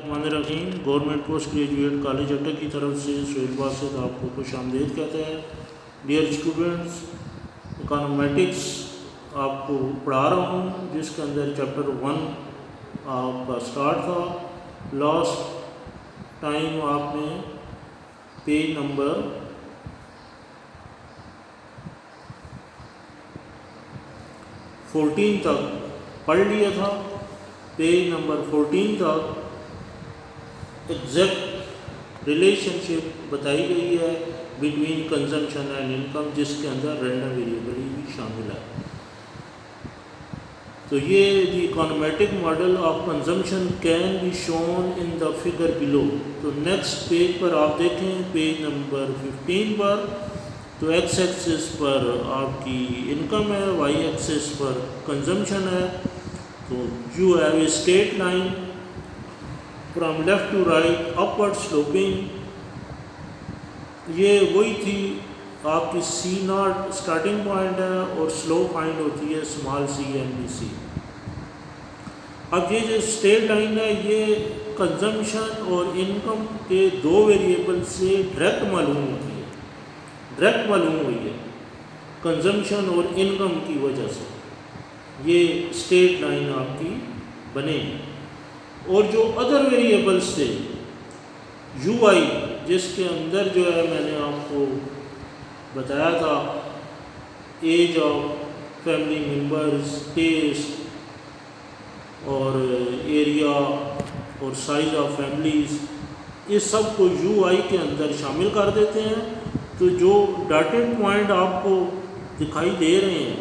रहीम। Government post graduate college अड्डा की तरफ से सोहेल बासित आपको खुशामदीद कहते हैं। डियर स्टूडेंट्स, इकोनॉमेटिक्स आपको पढ़ा रहा हूँ, जिसके अंदर चैप्टर 1 आपका स्टार्ट था। लास्ट टाइम आपने पेज नंबर 14 तक पढ़ लिया था। पेज नंबर 14 तक एग्जैक्ट रिलेशनशिप बताई गई है बिटवीन कंजम्पशन एंड इनकम, जिसके अंदर रैंडम वेरिएबल भी शामिल है। तो ये the econometric model of consumption can be shown in the figure below. तो नेक्स्ट पेज पर आप देखें, पेज नंबर 15 पर, तो एक्स एक्सिस पर आपकी इनकम है, वाई एक्सिस पर कंजम्पशन है। तो you have a straight line from left to right upward sloping. ये वही थी आपकी C0 स्टार्टिंग पॉइंट है और स्लोप पॉइंट होती है स्मॉल c एंड BC। अब ये जो स्ट्रेट लाइन है ये कंजम्पशन और इनकम के दो वेरिएबल से डायरेक्ट मालूम होती है, डायरेक्ट मालूम हुई है कंजम्पशन और इनकम की वजह से ये स्ट्रेट लाइन आपकी बनेगी। और जो अदर वेरिएबल्स थे UI, जिसके अंदर जो है मैंने आपको बताया था age of family members, taste और एरिया और साइज ऑफ फैमिलीज़, इस सब को UI के अंदर शामिल कर देते हैं। तो जो डॉटेड पॉइंट आपको दिखाई दे रहे हैं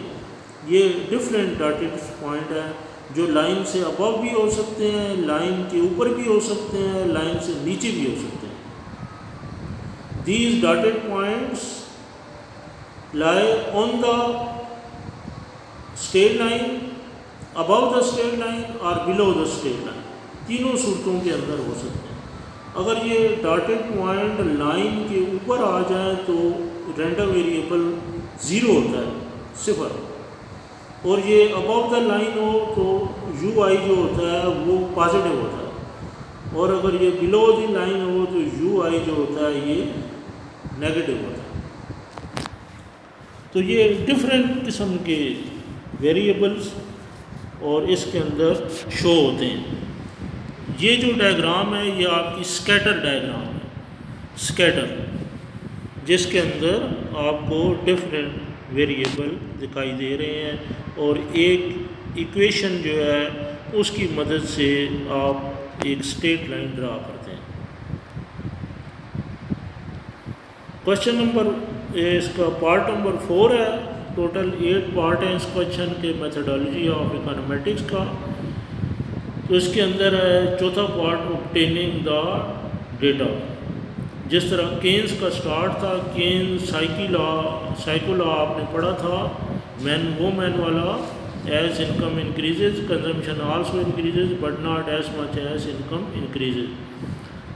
ये डिफरेंट डॉटेड पॉइंट हैं, जो लाइन से अबव भी हो सकते हैं, लाइन के ऊपर भी हो सकते हैं, लाइन से नीचे भी हो सकते हैं। These dotted points lie on the straight line, above the straight line or below the straight line। तीनों सूरतों के अंदर हो सकते हैं। अगर ये डॉटेड पॉइंट लाइन के ऊपर आ जाए तो रैंडम वेरिएबल 0 होता है, 0। और ये अबव द लाइन हो तो UI जो होता है वो पॉजिटिव होता है, और अगर ये बिलो द लाइन हो तो UI जो होता है ये नेगेटिव होता है। तो ये डिफरेंट किस्म के वेरिएबल्स और इसके अंदर शो होते हैं। ये जो डायग्राम है ये आपकी स्कैटर डायग्राम है, स्कैटर, जिसके अंदर आपको डिफरेंट वेरिएबल दिखाई दे रहे हैं और एक इक्वेशन जो है उसकी मदद से आप एक स्ट्रेट लाइन ड्रा करते हैं। क्वेश्चन नंबर इसका पार्ट नंबर 4 है। टोटल 8 पार्ट हैं इस क्वेश्चन के मेथडोलॉजी ऑफ इकोनॉमेटिक्स का। तो इसके अंदर है चौथा पार्ट, ऑब्टेनिंग द डेटा। जिस तरह केन्स का स्टार्ट था, केन्स साइको लॉ आपने पढ़ा था, मैन वाला, as income increases consumption also increases but not as much as income increases.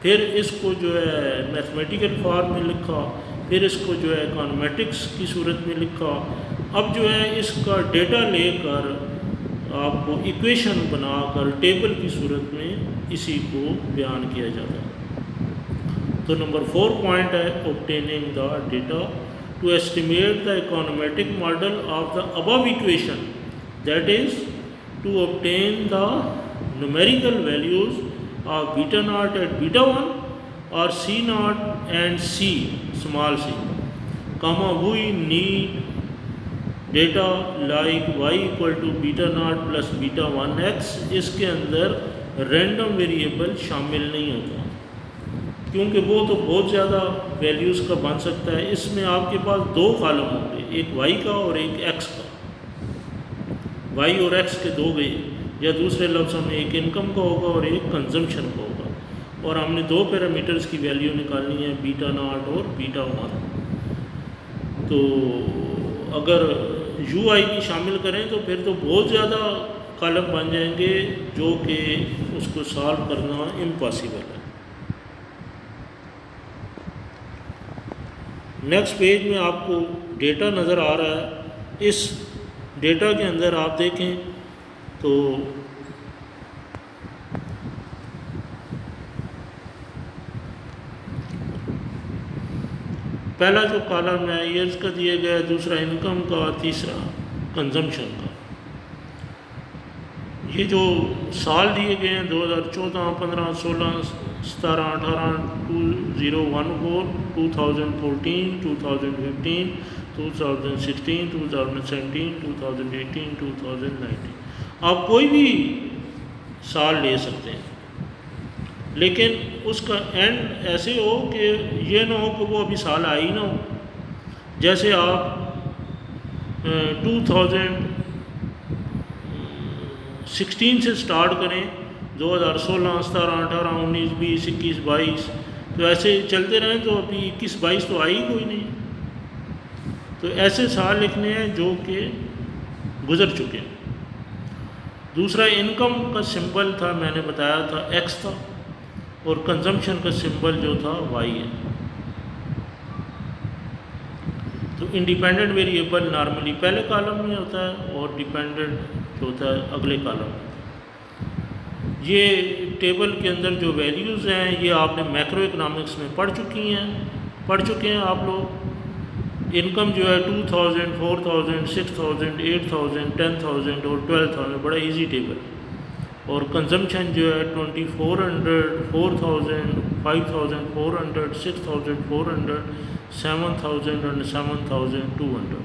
फिर इसको जो है मैथमेटिकल फॉर्म में लिखा, फिर इसको जो है इकोनॉमेटिक्स की सूरत में लिखा। अब जो है इसका डेटा लेकर आपको इक्वेशन बनाकर टेबल की सूरत में इसी को बयान किया जाता है। तो नंबर 4 पॉइंट है obtaining the data to estimate the econometric model of the above equation, that is to obtain the numerical values of beta naught at beta 1 और C0 and C small c, comma we need data like y equal to beta naught plus beta 1x। इसके अंदर random variable शामिल नहीं होता क्योंकि वो तो बहुत ज़्यादा वैल्यूज़ का बन सकता है। इसमें आपके पास 2 कॉलम होंगे, एक y का और एक x का। y और x के 2 गए, या दूसरे लफ्ज़ों में एक इनकम का होगा और एक कंजम्पशन का होगा। और हमने 2 पैरामीटर्स की वैल्यू निकालनी है, बीटा नॉट और बीटा 1। तो अगर UI भी शामिल करें तो फिर तो बहुत ज़्यादा कॉलम बन जाएंगे, जो कि उसको सॉल्व करना इम्पॉसिबल है। नेक्स्ट पेज में आपको डेटा नज़र आ रहा है। इस डेटा के अंदर आप देखें तो पहला जो कॉलम है ईयर्स का दिया गया है, दूसरा इनकम का, तीसरा कंजम्पशन का। ये जो साल दिए गए हैं 2014, 15, 16, 17, 18, 2014, 2014, 2015, 2016, 2017, 2018, 2019, आप कोई भी साल ले सकते हैं, लेकिन उसका एंड ऐसे हो कि ये ना हो कि वो अभी साल आ ही ना हो। जैसे आप 2016 से स्टार्ट करें, 2016, 17, 18, 19, 20, 21, 22, तो ऐसे चलते रहें तो अभी 21, 22 तो आई कोई नहीं। तो ऐसे साल लिखने हैं जो कि गुज़र चुके हैं। दूसरा इनकम का सिंबल था, मैंने बताया था एक्स था, और कंजम्पशन का सिंबल जो था वाई है। तो इंडिपेंडेंट वेरिएबल नॉर्मली पहले कॉलम में होता है और डिपेंडेंट जो होता है अगले कॉलम में। ये टेबल के अंदर जो वैल्यूज़ हैं ये आपने मैक्रो इकोनॉमिक्स में पढ़ चुके हैं आप लोग। इनकम जो है 2000, 4000, 6000, 8000, 10,000 और 12,000, बड़ा इजी टेबल। और कंजम्पशन जो है 2400, 4000, 5400, 6400, 7000 और 7200।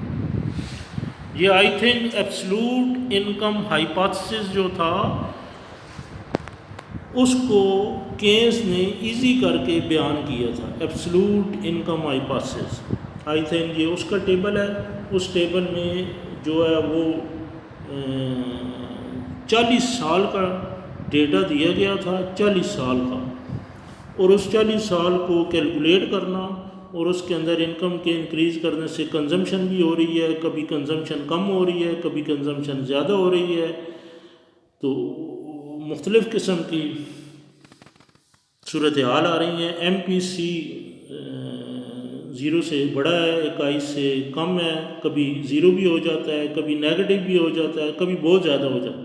ये I think absolute income hypothesis जो था उसको केन्स ने इजी करके बयान किया था। Absolute income hypothesis, I think ये उसका टेबल है। उस टेबल में जो है वो 40 साल का डेटा दिया गया था, 40 साल का, और उस 40 साल को कैलकुलेट करना और उसके अंदर इनकम के इंक्रीज़ करने से कंजम्पशन भी हो रही है, कभी कंजम्पशन कम हो रही है, कभी कंजम्पशन ज़्यादा हो रही है। तो मुख्तलिफ़ किस्म की सूरत हाल आ रही हैं। MPC 0 से बड़ा है, 21 से कम है, कभी 0 भी हो जाता है, कभी नेगेटिव भी हो जाता है, कभी बहुत ज़्यादा हो जाता है।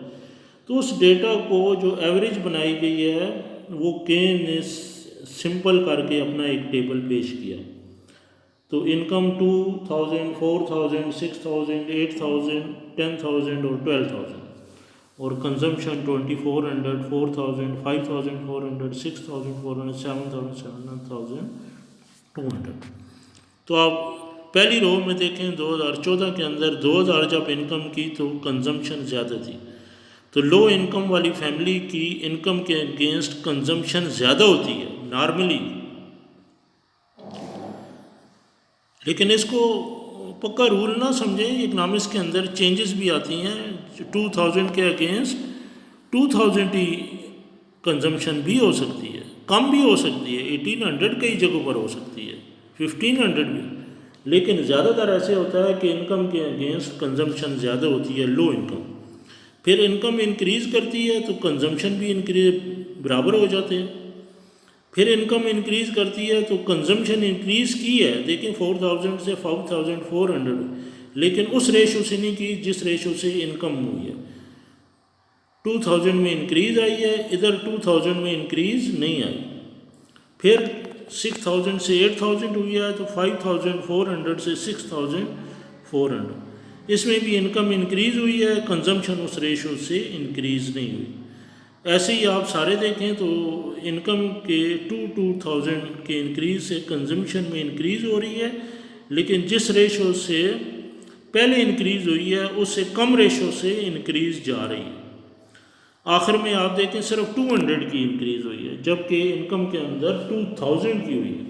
तो उस डेटा को जो एवरेज बनाई गई है वो केन ने सिंपल करके अपना एक टेबल पेश किया। तो इनकम 2000, 4000, 6000, 8000, 10,000 और 12,000, और कंजम्पशन 2400, 4000, 5400, 6400, 7000, 7200। तो आप पहली रो में देखें 2014 के अंदर 2000 जब इनकम की तो कंजम्पशन ज़्यादा थी। तो लो इनकम वाली फैमिली की इनकम के अगेंस्ट कंजम्पशन ज़्यादा होती है नॉर्मली, लेकिन इसको पक्का रूल ना समझें। इकनॉमिक्स के अंदर चेंजेस भी आती हैं। 2000 के अगेंस्ट 2000 ही कंजम्पशन भी हो सकती है, कम भी हो सकती है, 1800 कई जगहों पर हो सकती है, 1500 भी, लेकिन ज़्यादातर ऐसे होता है कि इनकम के अगेंस्ट कंजम्पशन ज़्यादा होती है लो इनकम। फिर इनकम इंक्रीज़ करती है तो कंजम्पशन भी इंक्रीज बराबर हो जाते हैं। फिर इनकम इंक्रीज़ करती है तो कंजम्पशन इंक्रीज़ की है, देखिए 4000 से 5400, लेकिन उस रेशो से नहीं की जिस रेशो से इनकम हुई है। 2000 में इंक्रीज़ आई है, इधर 2000 में इंक्रीज़ नहीं आई। फिर 6000 से 8000 हुई है तो 5400 से 6400, इसमें भी इनकम इंक्रीज़ हुई है, कंजम्पशन उस रेशो से इंक्रीज़ नहीं हुई। ऐसे ही आप सारे देखें तो इनकम के 2000 के इंक्रीज़ से कंजम्पशन में इंक्रीज़ हो रही है, लेकिन जिस रेशो से पहले इंक्रीज़ हुई है उससे कम रेशो से इंक्रीज़ जा रही है। आखिर में आप देखें सिर्फ 200 की इंक्रीज़ हुई है, जबकि इनकम के अंदर 2000 की हुई है।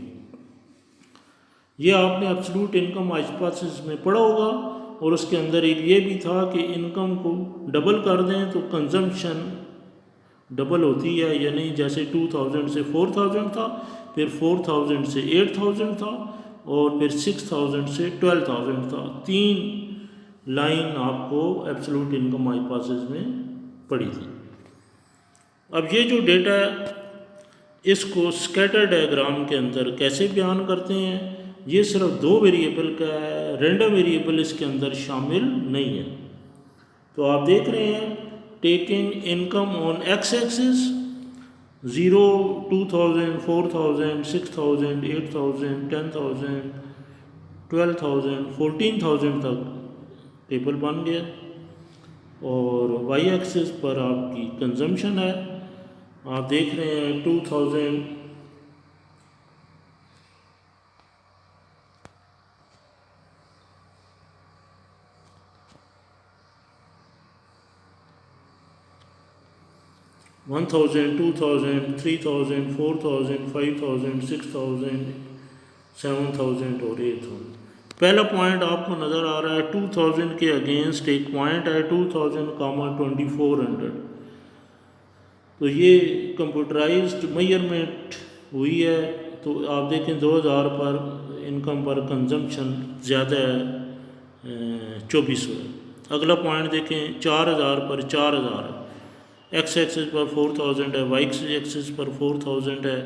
ये आपने एब्सोल्यूट इनकम हाइपोथेसिस में पढ़ा होगा, और उसके अंदर एक ये भी था कि इनकम को डबल कर दें तो कंजम्पशन डबल होती है या नहीं। जैसे 2000 से 4000 था, फिर 4000 से 8000 था, और फिर 6000 से 12000 था। 3 लाइन आपको एब्सोल्यूट इनकम हाइपोथेसिस में पड़ी थी। अब ये जो डेटा है इसको स्कैटर डायग्राम के अंदर कैसे बयान करते हैं, ये सिर्फ 2 वेरिएबल का है, रैंडम वेरिएबल इसके अंदर शामिल नहीं है। तो आप देख रहे हैं taking income on x axis 0, 2000, 4000, 6000, 8000, 10,000, 12,000 14,000 तक टेबल बन गया। और वाई एक्सिस पर आपकी कंजम्पशन है, आप देख रहे हैं 2000 1000 2000 3000 4000 5000 6000 7000 और 8000। पहला पॉइंट आपको नज़र आ रहा है 2000 के अगेंस्ट एक पॉइंट है 2000 2400। तो ये कंप्यूटराइज्ड मेजरमेंट हुई है। तो आप देखें 2000 पर इनकम पर कंजम्पशन ज़्यादा है, 2400 है। अगला पॉइंट देखें 4000 पर 4000 है, एक्स एक्सिस पर 4000 है, वाई एक्सिस पर 4000 है।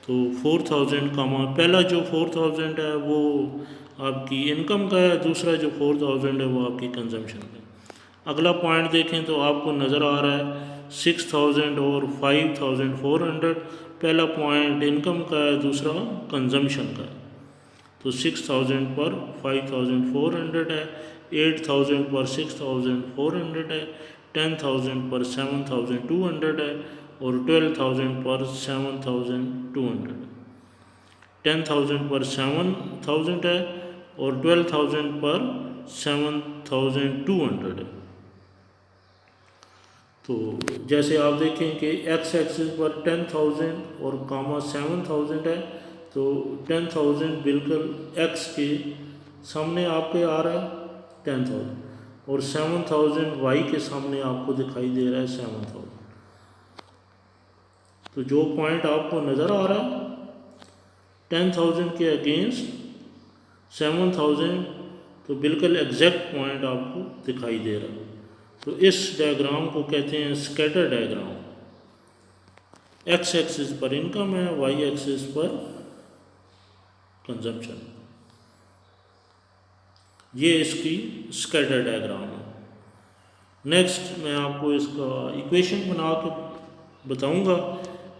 तो 4000 पहला जो 4000 है वो आपकी इनकम का है, दूसरा जो 4000 है वो आपकी कंजम्पशन का है। अगला पॉइंट देखें तो आपको नज़र आ रहा है 6000 और 5400। पहला पॉइंट इनकम का है, दूसरा कंजम्पशन का है। तो 6000 पर 5400 है, 8000 पर 6400 है, 10,000 पर 7200 है और 12,000 पर 7200 है। 10,000 पर 7000 है और 12,000 पर 7200 है। तो जैसे आप देखें कि एक्स एक्सिस पर 10,000 और 7000 है। तो 10,000 बिल्कुल एक्स के सामने आपके आ रहा है 10,000 और 7000 वाई के सामने आपको दिखाई दे रहा है 7000। तो जो पॉइंट आपको नज़र आ रहा है 10,000 के अगेंस्ट 7000, तो बिल्कुल एग्जैक्ट पॉइंट आपको दिखाई दे रहा है। तो इस डायग्राम को कहते हैं स्कैटर डायग्राम। एक्स एक्सिस पर इनकम है, वाई एक्सिस पर कंजप्शन। ये इसकी स्कैटर डायग्राम है। नेक्स्ट मैं आपको इसका इक्वेशन बना के बताऊंगा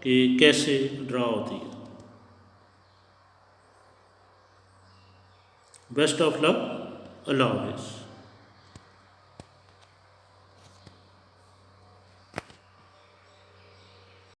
कि कैसे ड्रा होती है। बेस्ट ऑफ लक, अल्लाह हाफिज़।